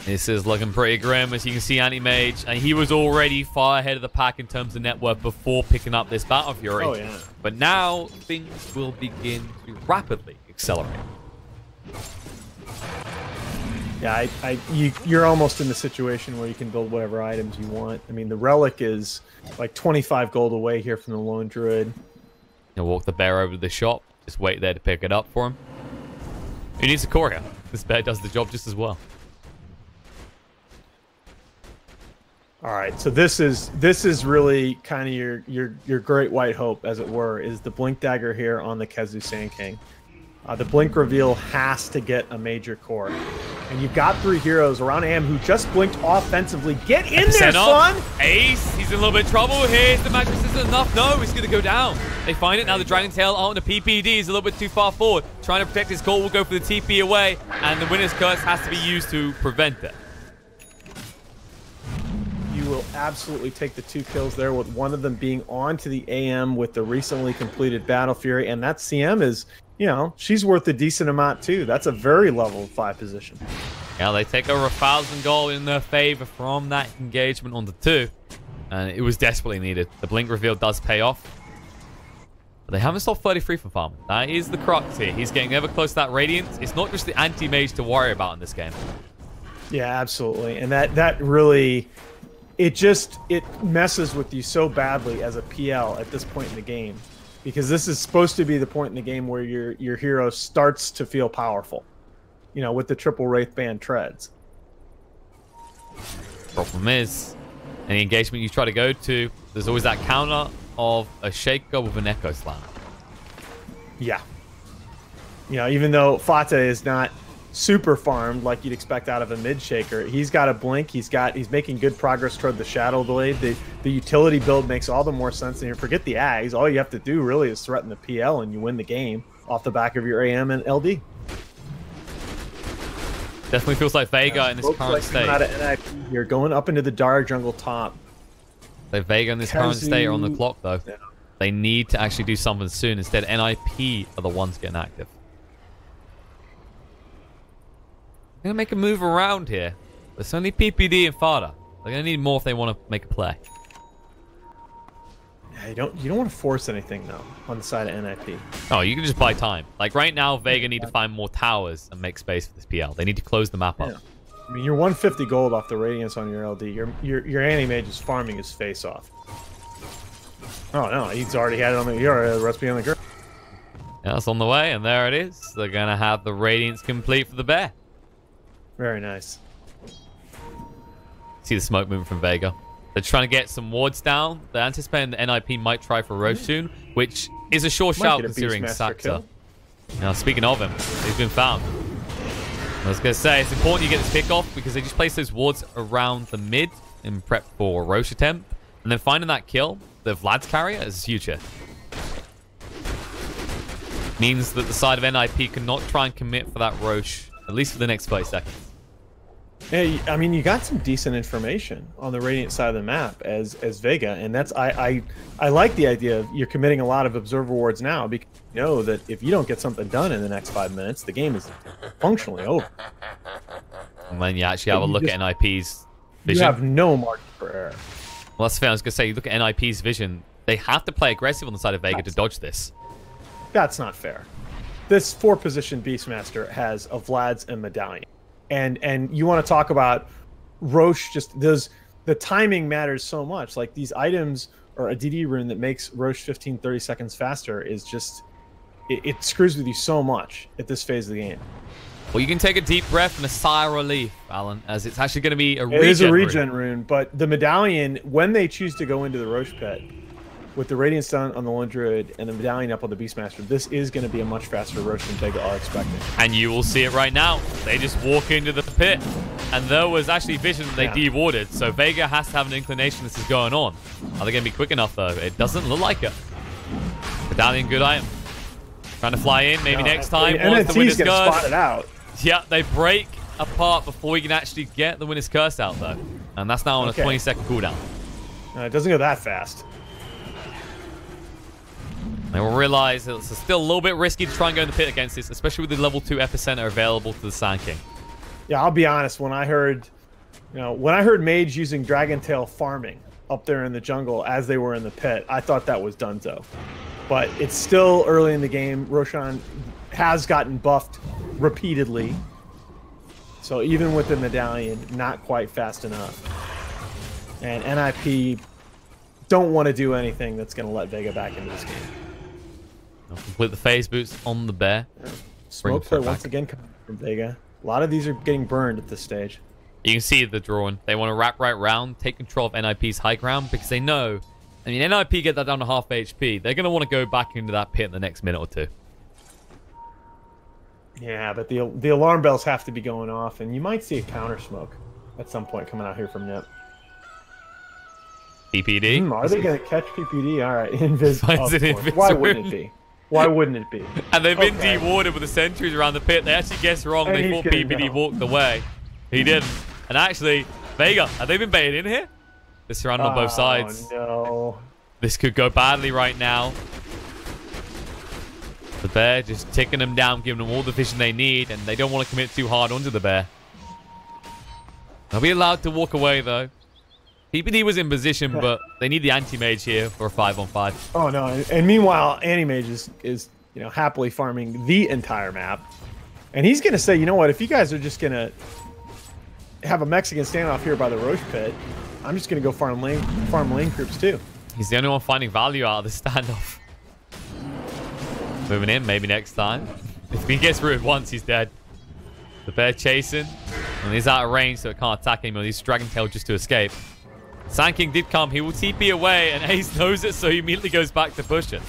This is looking pretty grim, as you can see, Anti-Mage. And he was already far ahead of the pack in terms of net worth before picking up this Battle Fury. Oh, yeah. But now, things will begin to rapidly accelerate. Yeah, you're almost in the situation where you can build whatever items you want. I mean, the relic is like 25 gold away here from the lone druid. He'll walk the bear over to the shop. Just wait there to pick it up for him. Who needs a core here? This bear does the job just as well. All right, so this is really kind of your great white hope, as it were, is the blink dagger here on the Kezu Sand King. The blink reveal has to get a major core. And you've got 3 heroes around AM who just blinked offensively. Get in there, son! Ace, he's in a little bit of trouble. Here's the magic resistance enough. No, he's going to go down. They find it now. The Dragon Tail on the PPD is a little bit too far forward. Trying to protect his core will go for the TP away. And the Winner's Curse has to be used to prevent it. You will absolutely take the 2 kills there, with one of them being onto the AM with the recently completed Battle Fury. And that CM is... you know, she's worth a decent amount too. That's a very level 5 position. Yeah, they take over 1,000 gold in their favor from that engagement on the 2. And it was desperately needed. The blink reveal does pay off. But they haven't stopped 33 from farming. That is the crux here. He's getting ever close to that Radiance. It's not just the anti-mage to worry about in this game. Yeah, absolutely. And that really... it messes with you so badly as a PL at this point in the game. Because this is supposed to be the point in the game where your hero starts to feel powerful. You know, with the triple Wraith Band treads. Problem is, any engagement you try to go to, there's always that counter of a Shaker with an Echo Slam. Yeah. You know, even though Fate is not super farmed like you'd expect out of a mid Shaker, he's got a blink, he's making good progress toward the Shadow Blade. The utility build makes all the more sense. And you forget the Ags, all you have to do really is threaten the PL and you win the game off the back of your AM and LD. Definitely feels like Vega in this current state. Out of NiP, you're going up into the Dark Jungle top. So Vega in this current state are on the clock though. Yeah. They need to actually do something soon. Instead, NiP are the ones getting active. They're going to make a move around here. There's only PPD and Fada. They're going to need more if they want to make a play. Yeah, you don't want to force anything, though, on the side of NiP. Oh, you can just buy time. Like, right now, Vega need to find more towers and make space for this PL. They need to close the map up. Yeah. I mean, you're 150 gold off the Radiance on your LD. Your anti-mage is farming his face off. Oh, no, he's already had it on the... You're already the recipe on the girl. Yeah, it's on the way, and there it is. They're going to have the Radiance complete for the bear. Very nice. See the smoke moving from Vega. They're trying to get some wards down. They're anticipating the NiP might try for Roche soon, which is a sure shout considering Saxa. Now, speaking of him, he's been found. I was going to say, it's important you get this pick off because they just place those wards around the mid in prep for Roche attempt. And then finding that kill, the Vlad's carrier, is huge here. Means that the side of NiP cannot try and commit for that Roche, at least for the next 5 seconds. Hey, I mean, you got some decent information on the Radiant side of the map as Vega, and that's I like the idea of you're committing a lot of observer wards now because you know that if you don't get something done in the next 5 minutes, the game is functionally over. And then you actually have a look at NiP's vision. You have no margin for error. Well, that's fair. I was going to say, you look at NiP's vision, they have to play aggressive on the side of Vega to dodge this. That's not fair. This 4-position Beastmaster has a Vlad's and Medallion. And you want to talk about Roche, just the timing matters so much. Like these items or a DD rune that makes Roche 15-30 seconds faster is just, it screws with you so much at this phase of the game. Well, you can take a deep breath and a sigh of relief, Alan, as it's actually going to be a regen rune. It is a regen rune, but the Medallion, when they choose to go into the Roche pit, with the Radiance down on the Lone Druid and the Medallion up on the Beastmaster, this is going to be a much faster Roche than Vega are expecting. And you will see it right now. They just walk into the pit, and there was actually vision that they de-warded, so Vega has to have an inclination this is going on. Are they going to be quick enough, though? It doesn't look like it. Medallion, good item. Trying to fly in, maybe next time. NNT's going to spot it out. Yeah, they break apart before we can actually get the Winner's Curse out, though. And that's now on a 20-second cooldown. It doesn't go that fast. They will realize it's still a little bit risky to try and go in the pit against this, especially with the level 2 epicenter available to the Sand King. Yeah, I'll be honest. When I heard Mage using Dragon Tail farming up there in the jungle as they were in the pit, I thought that was donezo. But it's still early in the game. Roshan has gotten buffed repeatedly. So even with the medallion, not quite fast enough. And NiP don't want to do anything that's going to let Vega back into this game. I'll complete the phase boots on the bear. Smoke play once again coming from Vega. A lot of these are getting burned at this stage. You can see the drawing. They want to wrap right round, take control of NiP's high ground because they know, I mean, NiP get that down to half HP. They're going to want to go back into that pit in the next minute or two. Yeah, but the alarm bells have to be going off, and you might see a counter smoke at some point coming out here from NiP. PPD? Are they going to catch PPD? All right, Invis. Why wouldn't it be? Why wouldn't it be? And they've been dewarded with the sentries around the pit. They actually guessed wrong. And they thought PPD walked away. He didn't. And actually, Vega, have they been baited in here? They're surrounded on both sides. Oh, no. This could go badly right now. The bear just ticking them down, giving them all the vision they need, and they don't want to commit too hard onto the bear. They'll be allowed to walk away, though. PPD was in position, but they need the anti-mage here for a 5-on-5. Oh, no. And meanwhile, anti-mage is happily farming the entire map. And he's going to say, you know what, if you guys are just going to have a Mexican standoff here by the Roche pit, I'm just going to go farm lane groups too. He's the only one finding value out of this standoff. Moving in, maybe next time. If he gets rooted once, he's dead. The bear chasing, and he's out of range, so it can't attack anymore. He's Dragon Tail just to escape. Sand King did come. He will TP away, and Ace knows it, so he immediately goes back to pushing.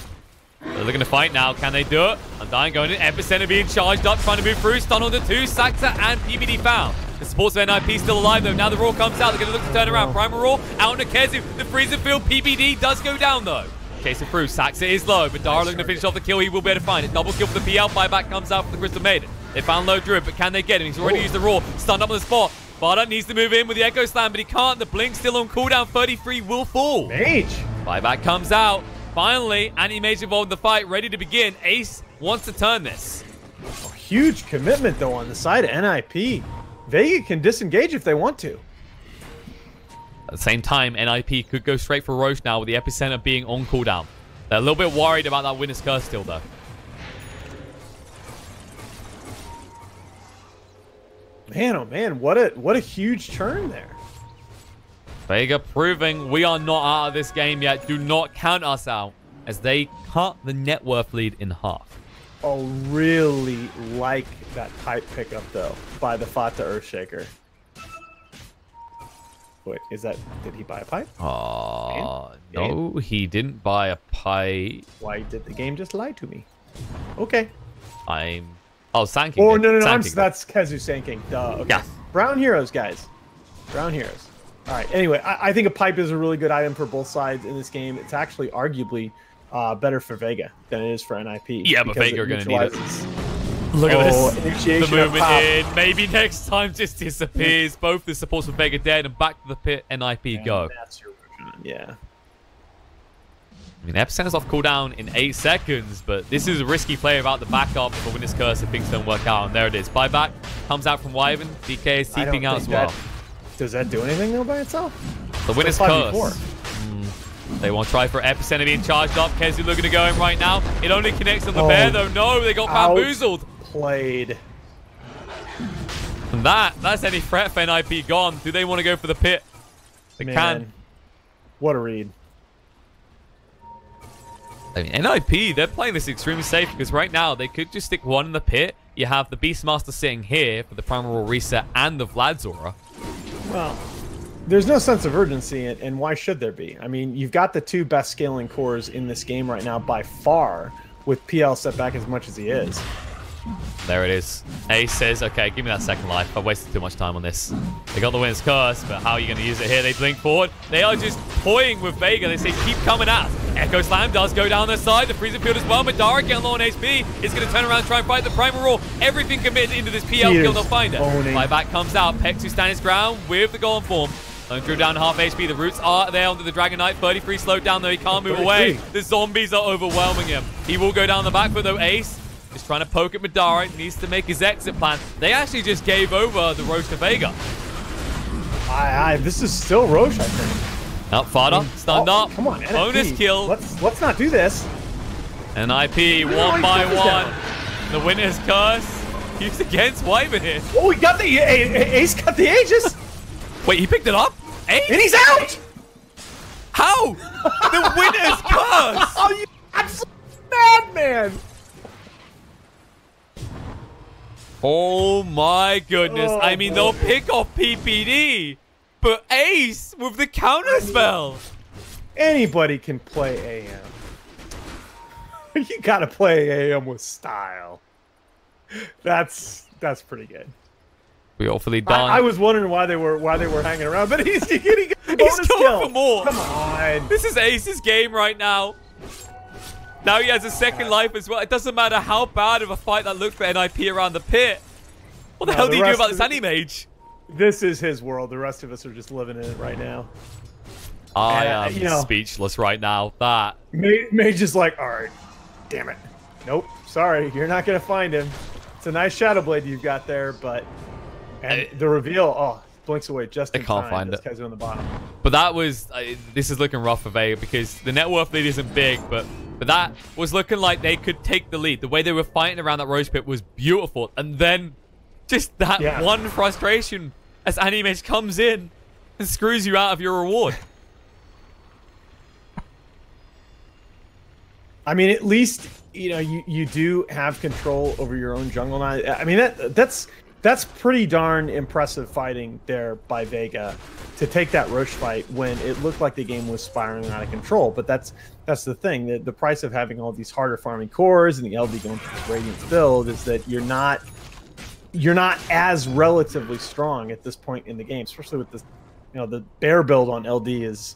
They're looking to fight now. Can they do it? Undying going in. Epicenter being charged up, trying to move through. Stun on the two. Saxa and PBD found. The supports of NiP still alive, though. Now the Roar comes out. They're going to look to turn around. Primal Roar out on Nahaz. The freezer field. PBD does go down, though. Chasing through. Saxa is low, but Dara looking to finish off the kill. He will be able to find it. Double kill for the PL. Buyback comes out for the Crystal Maiden. They found low Druid, but can they get him? He's already used the Roar. Stunned up on the spot. Barda needs to move in with the Echo Slam, but he can't. The Blink still on cooldown. 33 will fall. Mage. Buyback comes out. Finally, anti-mage involved in the fight, ready to begin. Ace wants to turn this. Oh, huge commitment, though, on the side of NiP. Vega can disengage if they want to. At the same time, NiP could go straight for Roche now with the Epicenter being on cooldown. They're a little bit worried about that Winner's Curse still, though. Man, oh man, what a huge turn there. Vega proving we are not out of this game yet. Do not count us out as they cut the net worth lead in half. Oh, really like that pipe pickup, though, by the Fata Earthshaker. Wait, did he buy a pipe? No, he didn't buy a pipe. Why did the game just lie to me? Okay. Oh, Sand King. Oh, no, that's Kezu Sand King. Duh. Okay. Yeah. Brown Heroes, guys. Brown Heroes. All right. Anyway, I think a pipe is a really good item for both sides in this game. It's actually arguably better for Vega than it is for NiP. Yeah, but Vega are going to need it. Look at this. The movement in. Maybe next time just disappears. Both the supports of Vega dead and back to the pit. NiP go. That's your Roshan. Yeah. I mean, Epicenter's off cooldown in 8 seconds, but this is a risky play about the backup for Winner's Curse if things don't work out. And there it is. Buyback comes out from Wyvern. DK is TPing out as well. Does that do anything, though, by itself? The Winner's Curse. They want to try for Epicenter being charged up. Kezu looking to go in right now. It only connects on the bear, though. No, they got bamboozled. Played. And that's any threat for NiP gone. Do they want to go for the pit? They can. What a read. I mean, NiP, they're playing this extremely safe because right now they could just stick one in the pit. You have the Beastmaster sitting here for the Primal Roar reset and the Vlad's Aura. Well, there's no sense of urgency, and why should there be? I mean, you've got the two best scaling cores in this game right now by far, with PL set back as much as he is. There it is. Ace says, okay, give me that second life. I've wasted too much time on this. They got the Winner's Curse, but how are you going to use it here? They blink forward. They are just toying with Vega. They say, keep coming at. Echo Slam does go down their side. The freezer field as well. Madara getting low on HP. Is going to turn around and try and fight the Primal Roar. Everything committed into this PL kill. They'll find it. Buyback comes out. Pex who stands his ground with the golem form. Drew down half HP. The roots are there under the Dragon Knight. 33 slowed down, though. He can't move away. The zombies are overwhelming him. He will go down the back foot, though. Ace is trying to poke at Madara. He needs to make his exit plan. They actually just gave over the Roche to Vega. This is still Roche, I think. Up, Fada. Stunned up. Come on, NiP. Bonus kill. Let's not do this. NiP, one by one. The Winner's Curse. He's against Wyvern here. Oh, he got the Ace got the Aegis. Wait, he picked it up? Ace? And he's out. How? The winner's curse. Oh, you absolute madman. Oh my goodness. Oh, I mean, they'll pick off PPD, but Ace with the counter spell. Anybody can play AM. You gotta play AM with style. That's pretty good. We hopefully done. I was wondering why they were hanging around, but he's getting a bonus going kill. for more. Come on. This is Ace's game right now. Now he has a second life as well. It doesn't matter how bad of a fight that looked for NiP around the pit. What the hell do you do about this Animage? This is his world. The rest of us are just living in it right now. I am speechless right now. That Mage is like, all right, damn it. Nope, sorry, you're not gonna find him. It's a nice Shadow Blade you've got there, but the reveal, blinks away just in time. I can't find it. Guys on the bottom. But that was this is looking rough for Vega because the net worth lead isn't big, but that was looking like they could take the lead. The way they were fighting around that Rose Pit was beautiful, and then just that one frustration as Animage comes in and screws you out of your reward. I mean, at least you do have control over your own jungle now. I mean that's pretty darn impressive fighting there by Vega to take that Roche fight when it looked like the game was spiraling out of control. But that's the thing. The price of having all these harder farming cores and the LD going through this Radiance build is that you're not as relatively strong at this point in the game, especially with this. The bear build on LD is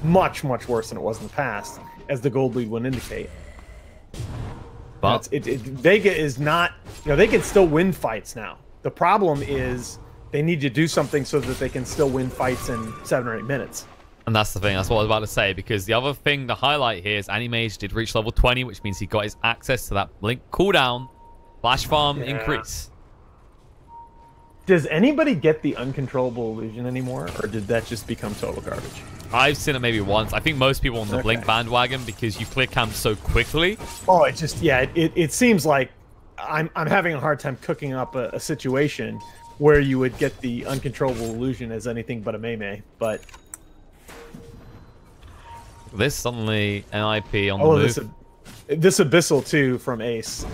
much worse than it was in the past, as the gold lead would indicate. But Vega is not. They can still win fights now. The problem is they need to do something so that they can still win fights in 7 or 8 minutes. And that's the thing. That's what I was about to say. Because the other thing to highlight here is Animage did reach level 20, which means he got his access to that blink cooldown, flash farm increase. Does anybody get the uncontrollable illusion anymore, or did that just become total garbage? I've seen it maybe once. I think most people on the blink bandwagon because you clear camp so quickly. Oh, it just it seems like I'm having a hard time cooking up a situation where you would get the uncontrollable illusion as anything but a Mei, but this suddenly NiP on the move. This Abyssal too from Ace.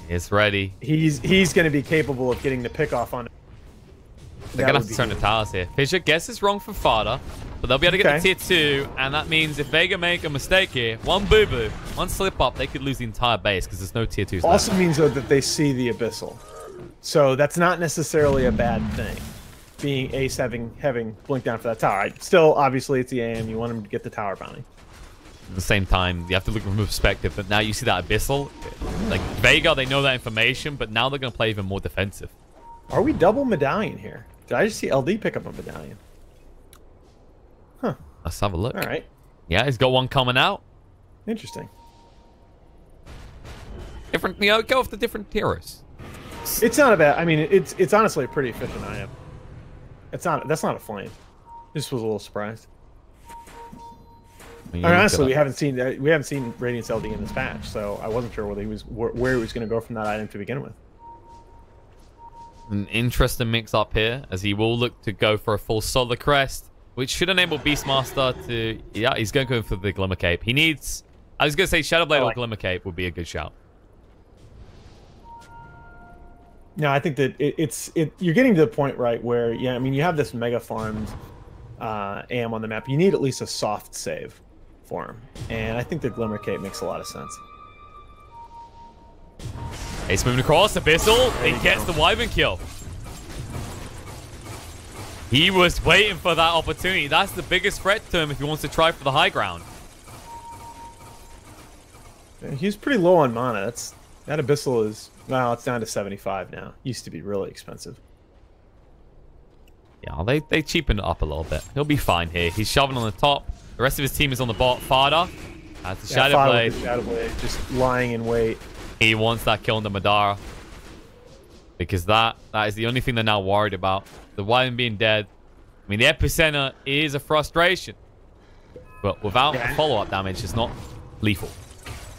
It's ready. He's going to be capable of getting the pick off on it. They're going to have to turn the towers here. Fissure guesses wrong from Fada, but they'll be able to get the tier 2, and that means if Vega make a mistake here, one boo-boo, one slip-up, they could lose the entire base because there's no tier 2s Also means, though, that they see the Abyssal. So that's not necessarily a bad thing, being Ace having blinked down for that tower. Still, obviously, it's the AM. You want him to get the tower bounty. At the same time, you have to look from a perspective, but now you see that Abyssal. Like, Vega, they know that information, but now they're going to play even more defensive. Are we double medallion here? Did I just see LD pick up a medallion? Huh. Let's have a look. All right. Yeah, he's got one coming out. Interesting. Different, go with the different heroes. It's not a bad. I mean, it's honestly a pretty efficient item. That's not a flame. Just was a little surprised. Honestly, we haven't seen Radiance LD in this patch, so I wasn't sure whether where he was going to go from that item to begin with. An interesting mix up here, as he will look to go for a full Solar Crest, which should enable Beastmaster to... Yeah, he's going to go for the Glimmer Cape. He needs... I was going to say Shadow Blade or Glimmer Cape would be a good shout. No, I think that you're getting to the point, right, where, I mean, you have this mega farmed AM on the map. You need at least a soft save for him. And I think the Glimmer Cape makes a lot of sense. Ace moving across, Abyssal, he gets the Wyvern kill. He was waiting for that opportunity. That's the biggest threat to him if he wants to try for the high ground. He's pretty low on mana. That Abyssal is... Well, it's down to 75 now. Used to be really expensive. Yeah, they cheapened it up a little bit. He'll be fine here. He's shoving on the top. The rest of his team is on the bot. Fada has the Shadow Blade. Shadow Blade, just lying in wait. He wants that kill on the Madara. Because that is the only thing they're now worried about. The Wyvern being dead. I mean, the epicenter is a frustration. But without the follow-up damage, it's not lethal.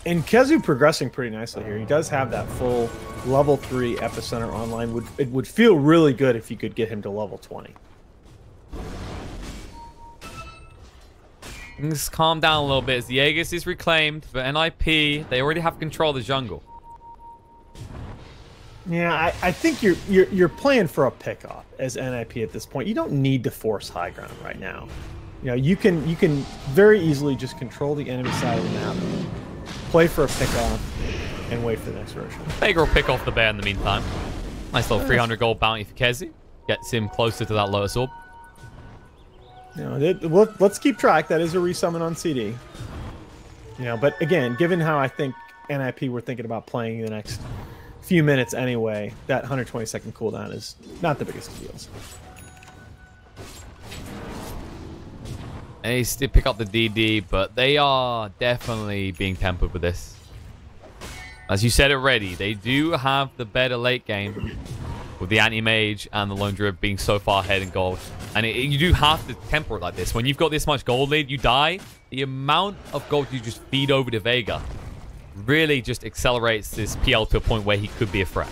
And Kezu progressing pretty nicely here. He does have that full level 3 epicenter online. It would feel really good if you could get him to level 20. Things calm down a little bit as the Aegis is reclaimed, but NiP, they already have control of the jungle. Yeah, I think you're playing for a pickoff as NiP at this point. You don't need to force high ground right now. You know, you can very easily just control the enemy side of the map, play for a pickoff, and wait for the next Roshan. Vega will pick off the bear in the meantime. Nice little 300 gold bounty for Kezu. Gets him closer to that Lotus Orb. You know, let's keep track. That is a resummon on CD. You know, but again, given how I think NiP were thinking about playing the next few minutes anyway, that 120-second cooldown is not the biggest of deals. Ace did pick up the DD, but they are definitely being tempered with this. As you said already, they do have the better late game with the anti-mage and the lone druid being so far ahead in gold. And you do have to temper it like this. When you've got this much gold lead, you die. The amount of gold you just feed over to Vega really just accelerates this PL to a point where he could be a threat.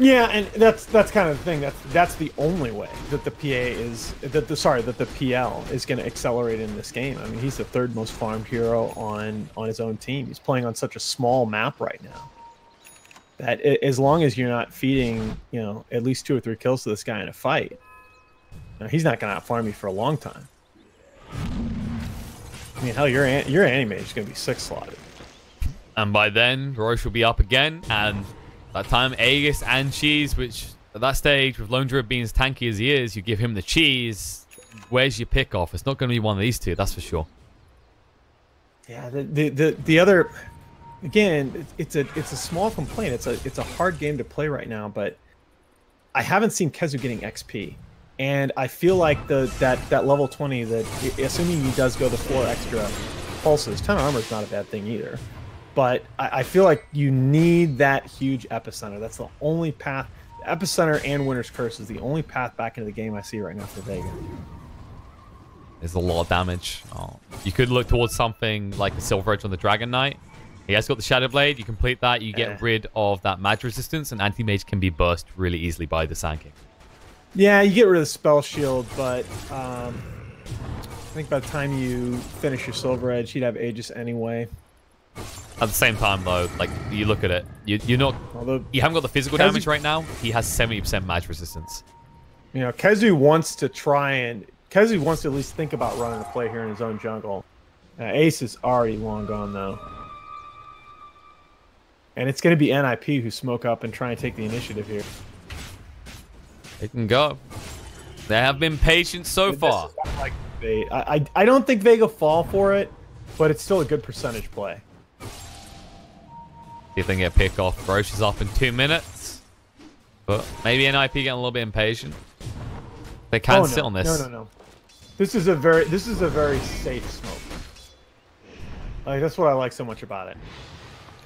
Yeah, and that's kind of the thing. That's the only way that the the PL is going to accelerate in this game. I mean, he's the third most farmed hero on his own team. He's playing on such a small map right now that as long as you're not feeding, you know, at least 2 or 3 kills to this guy in a fight, he's not going to outfarm you for a long time. I mean, hell, your anti-mage is going to be 6 slotted. And by then, Roche will be up again, and that time, Aegis and Cheese, which at that stage, with Lone Druid being as tanky as he is, you give him the Cheese. Where's your pick off? It's not going to be one of these two, that's for sure. Yeah, the other, again, it's a small complaint. It's a hard game to play right now, but I haven't seen Kezu getting XP, and I feel like that level 20, that assuming he does go the 4 extra pulses, 10 armor is not a bad thing either. But I feel like you need that huge epicenter. That's the only path. Epicenter and Winter's Curse is the only path back into the game I see right now for Vega. There's a lot of damage. Oh. You could look towards something like the Silver Edge on the Dragon Knight. He has got the Shadow Blade. You complete that, you get rid of that Mage resistance, and Anti-Mage can be burst really easily by the Sand King. Yeah, you get rid of the Spell Shield, but I think by the time you finish your Silver Edge, he'd have Aegis anyway. At the same time, though, like, you look at it, you haven't got the physical damage right now. He has 70% Mage resistance. You know, Kezu wants to at least think about running a play here in his own jungle. Ace is already long gone, though. And it's going to be NiP who smoke up and try and take the initiative here. They can go. They have been patient so far. I don't think Vega fall for it, but it's still a good percentage play. See if they can get pick off. Roche is up in 2 minutes. But maybe NiP getting a little bit impatient. They can sit on this. No. This is a very safe smoke. Like, that's what I like so much about it.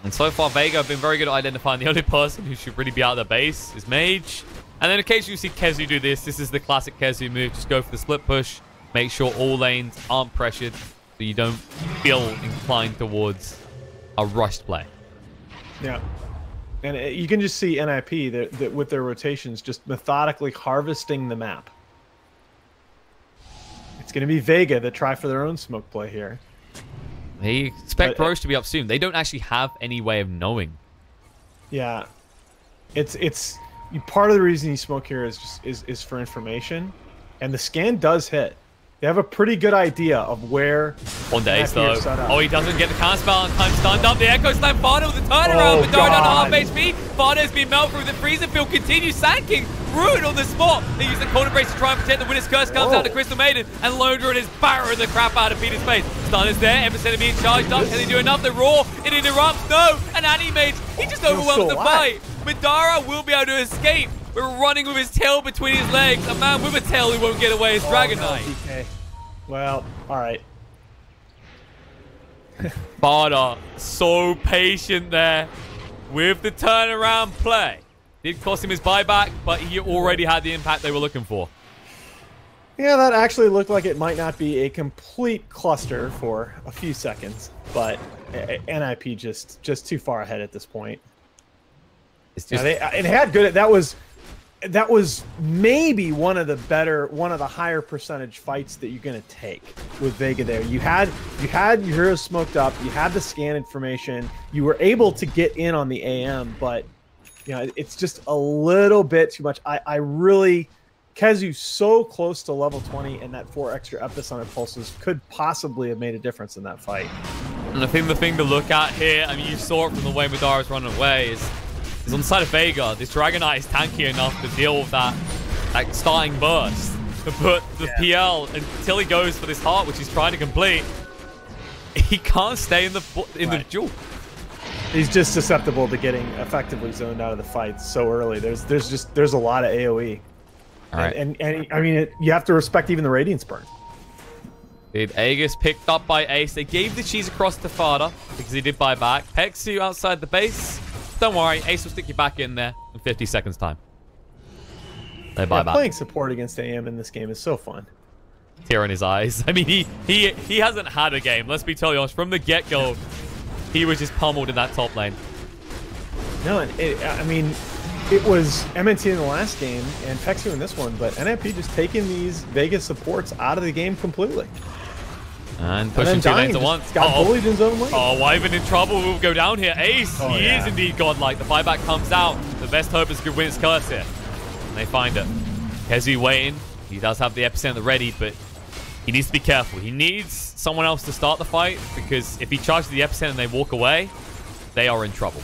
And so far, Vega have been very good at identifying the only person who should really be out of their base is Mage. And then occasionally you see Kezu do this. This is the classic Kezu move. Just go for the split push. Make sure all lanes aren't pressured so you don't feel inclined towards a rushed play. Yeah. And you can just see NiP that with their rotations just methodically harvesting the map. It's going to be Vega that try for their own smoke play here. They expect Roche to be up soon. They don't actually have any way of knowing. Yeah. It's part of the reason you smoke here is for information. And the scan does hit. They have a pretty good idea of where... On days, though. Oh, he doesn't get the counterspell on time. Stunned up. The Echo Slam. Fardo with the turnaround. But Dora down to half HP. Fardo's been melted through the freezer field. Continues sanking. Ruined on the spot. They use the corner brace to try and protect the Winter's Curse. Comes out to Crystal Maiden. And Lone Druid is barring the crap out of Peter's face. Stun is there. Epicenter being charged up. Can they do enough? The Roar. It interrupts. No. And Anti-Mage. He just overwhelms the fight. Madara will be able to escape. We're running with his tail between his legs. A man with a tail who won't get away is Dragon Knight. Okay. Well, all right. Barda, so patient there with the turnaround play. Did cost him his buyback, but he already had the impact they were looking for. Yeah, that actually looked like it might not be a complete cluster for a few seconds, but NiP just too far ahead at this point. It's just it had good. That was maybe one of the higher percentage fights that you're gonna take with Vega there. You had your heroes smoked up, you had the scan information, you were able to get in on the AM, but you know, it's just a little bit too much. I really, KheZu so close to level 20 and that 4 extra epicenter pulses could possibly have made a difference in that fight. And I think the thing to look at here, I mean, you saw it from the way Madara's running away, is on the side of Vega. This Dragonite is tanky enough to deal with that starting burst. But the PL, until he goes for this heart, which he's trying to complete, he can't stay in the duel. He's just susceptible to getting effectively zoned out of the fight so early. There's a lot of AoE. All right. And I mean, you have to respect even the Radiance burn. Dude, Aegis picked up by Ace. They gave the cheese across to Fada because he did buy back. Pexu outside the base. Don't worry, Ace will stick you back in there in 50 seconds time. They buy back. Playing support against AM in this game is so fun. Tear in his eyes. I mean, he hasn't had a game. Let's be totally honest. From the get-go, he was just pummeled in that top lane. No, I mean, it was MNT in the last game and Pexu in this one, but NiP just taking these Vegas supports out of the game completely. And pushing 2 lanes at once. Got bullied in zone lane. Oh, Wyvern in trouble. Will go down here. Ace, he is indeed godlike. The buyback comes out. The best hope is good win its curse here. And they find it. KheZu waiting. He does have the epicenter ready, but he needs to be careful. He needs someone else to start the fight, because if he charges the epicenter and they walk away, they are in trouble.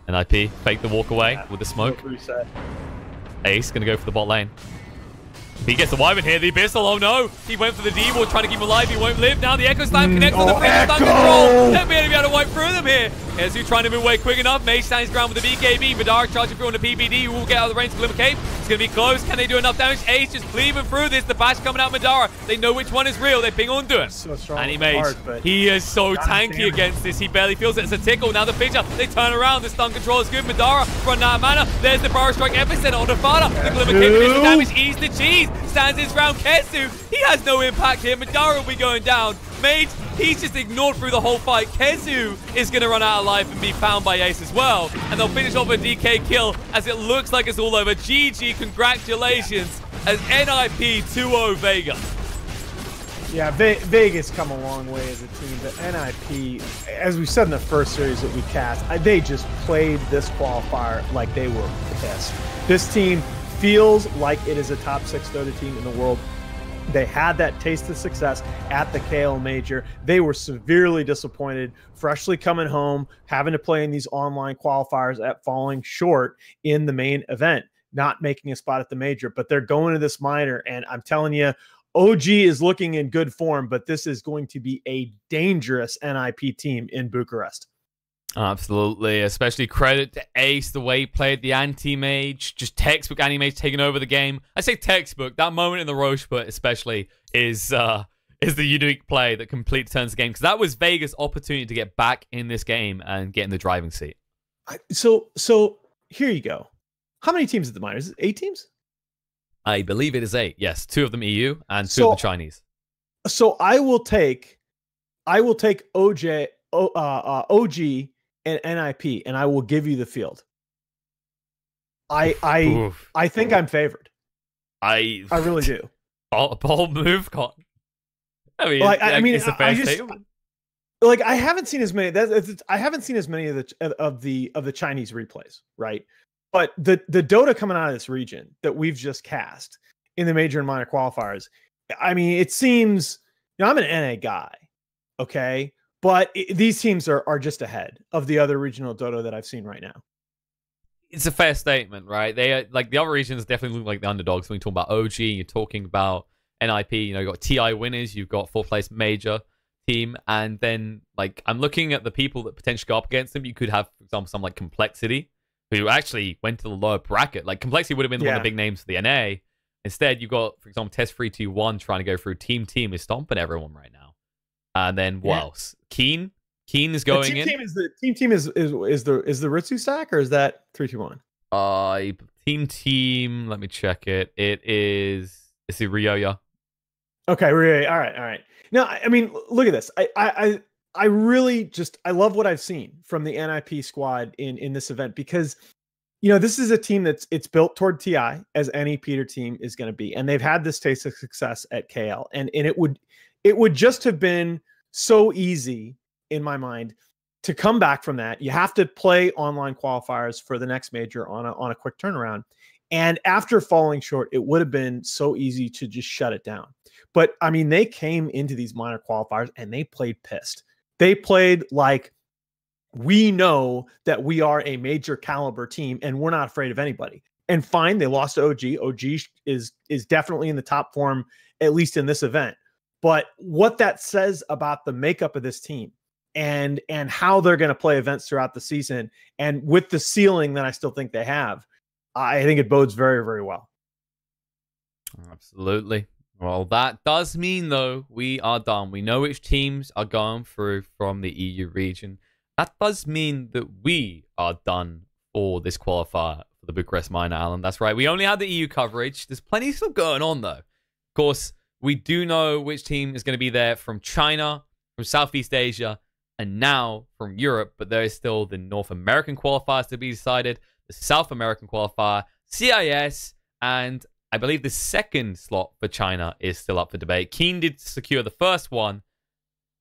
NiP fake the walk away with the smoke. Ace gonna go for the bot lane. He gets the Wyvern here, the Abyssal, oh no! He went for the D-Ward, trying to keep him alive, he won't live. Now the Echo Slam connects with the Flame Stun control! They're be able to wipe through them here! KheZu trying to move away quick enough, Mage stands ground with the BKB, Vidar charging through on the PBD, who will get out of the range of Glimmer Cape. It's going to be close, can they do enough damage? Ace just cleaving through this, the bash coming out Madara. They know which one is real, they ping on doing. So strong and he is so tanky against this, he barely feels it. It's a tickle, now the picture, they turn around, the stun control is good, Madara run out of mana, there's the Power Strike epicenter on the Fada, the Glimmer Cape initial damage, ease the cheese, stands his ground. KheZu, he has no impact here. Madara will be going down. Mage, he's just ignored through the whole fight. KheZu is going to run out of life and be found by Ace as well. And they'll finish off a DK kill as it looks like it's all over. GG, congratulations, as NiP 2-0 Vega. Yeah, Vegas come a long way as a team, but NiP, as we said in the first series that we cast, they just played this qualifier like they were pissed. This team feels like it is a top 6 Dota team in the world. They had that taste of success at the KL Major. They were severely disappointed, freshly coming home, having to play in these online qualifiers, at falling short in the main event, not making a spot at the Major. But they're going to this minor, and I'm telling you, OG is looking in good form, but this is going to be a dangerous NiP team in Bucharest. Absolutely, especially credit to Ace, the way he played the anti-mage, just textbook anti-mage taking over the game. I say textbook, that moment in the Roche put especially is the unique play that completely turns the game, because that was Vega's opportunity to get back in this game and get in the driving seat. So here you go. How many teams at the minors? Is it 8 teams? I believe it is 8, yes. 2 of them EU and 2 of the Chinese. So I will take OG and NiP, and I will give you the field. I think I'm favored. I really do. Bold move, Con. I mean, it's a fair statement. Like, I haven't seen as many. I haven't seen as many of the Chinese replays, right? But the Dota coming out of this region that we've just cast in the major and minor qualifiers, I mean, it seems, I'm an NA guy, okay. But these teams are just ahead of the other regional Dota that I've seen right now. It's a fair statement, right? They are, like, the other regions definitely look like the underdogs. When you're talking about OG, you're talking about NiP, you've got TI winners, you've got 4th place major team, and then, like, I'm looking at the people that potentially go up against them. You could have, for example, some like Complexity, who actually went to the lower bracket. Like, Complexity would have been one of the big names for the NA. Instead, you've got, for example, Test 321 trying to go through Team is stomping everyone right now. And then what else? Keen is going in. Team is the Ritsu stack, or is that 321? Team. Let me check it. It's the Ryoya. Okay, really. All right, all right. Now, I mean, look at this. I really just I love what I've seen from the NiP squad in this event because this is a team it's built toward TI as any Peter team is going to be, and they've had this taste of success at KL, and it would just have been so easy in my mind to come back from that. You have to play online qualifiers for the next major on a quick turnaround. And after falling short, it would have been so easy to just shut it down. But I mean, they came into these minor qualifiers and they played pissed. They played like, we know that we are a major caliber team and we're not afraid of anybody. And fine, they lost to OG. OG is definitely in the top form, at least in this event. But what that says about the makeup of this team and how they're going to play events throughout the season, and with the ceiling that I still think they have, I think it bodes very, very well. Absolutely. Well, that does mean, though, we are done. We know which teams are going through from the EU region. That does mean that we are done for this qualifier for the Bucharest Minor, Alan. That's right. We only had the EU coverage. There's plenty still going on, though. Of course, we do know which team is going to be there from China, from Southeast Asia, and now from Europe. But there is still the North American qualifiers to be decided, the South American qualifier, CIS, and I believe the second slot for China is still up for debate. Keen did secure the first one,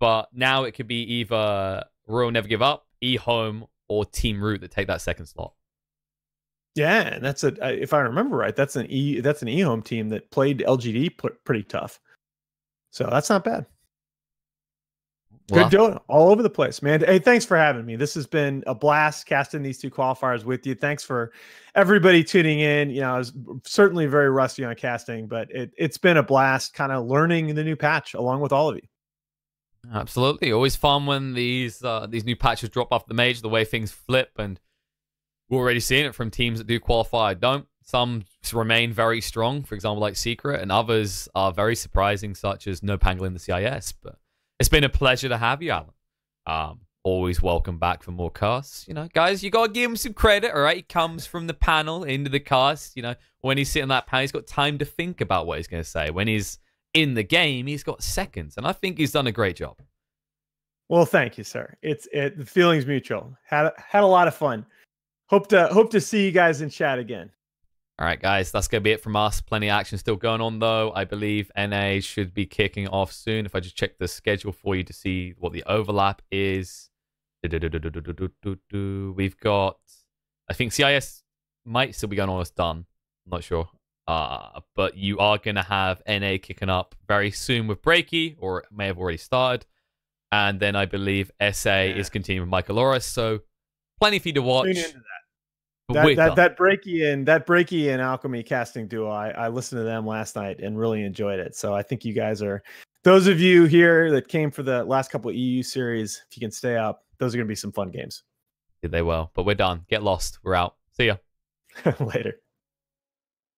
but now it could be either Royal Never Give Up, eHome, or Team Root that take that second slot. Yeah, and that's if I remember right, that's an eHome team that played LGD pretty tough. So that's not bad. Good Dota all over the place, man. Hey, thanks for having me. This has been a blast casting these two qualifiers with you. Thanks for everybody tuning in. I was certainly very rusty on casting, but it's been a blast kind of learning the new patch along with all of you. Absolutely. Always fun when these new patches drop off the major, the way things flip, and we're already seeing it from teams that do qualify. Don't. Some remain very strong, for example, like Secret, and others are very surprising, such as No Pangle in the CIS. But it's been a pleasure to have you, Alan. Always welcome back for more casts. Guys, you got to give him some credit, all right? He comes from the panel into the cast. When he's sitting on that panel, he's got time to think about what he's going to say. When he's in the game, he's got seconds, and I think he's done a great job. Well, thank you, sir. The feeling's mutual. Had a lot of fun. Hope to see you guys in chat again. All right, guys, that's going to be it from us. Plenty of action still going on, though. I believe NA should be kicking off soon. If I just check the schedule for you to see what the overlap is. We've got, I think CIS might still be going on as done. I'm not sure. But you are going to have NA kicking up very soon with Breaky, or it may have already started. And then I believe SA is continuing with Michael Loris. So plenty for you to watch. Tune into that. That Breaky and Alchemy casting duo, I listened to them last night and really enjoyed it. So I think you guys are, those of you here that came for the last couple of EU series, if you can stay up, those are going to be some fun games. Yeah, they will. But we're done. Get lost. We're out. See ya. Later.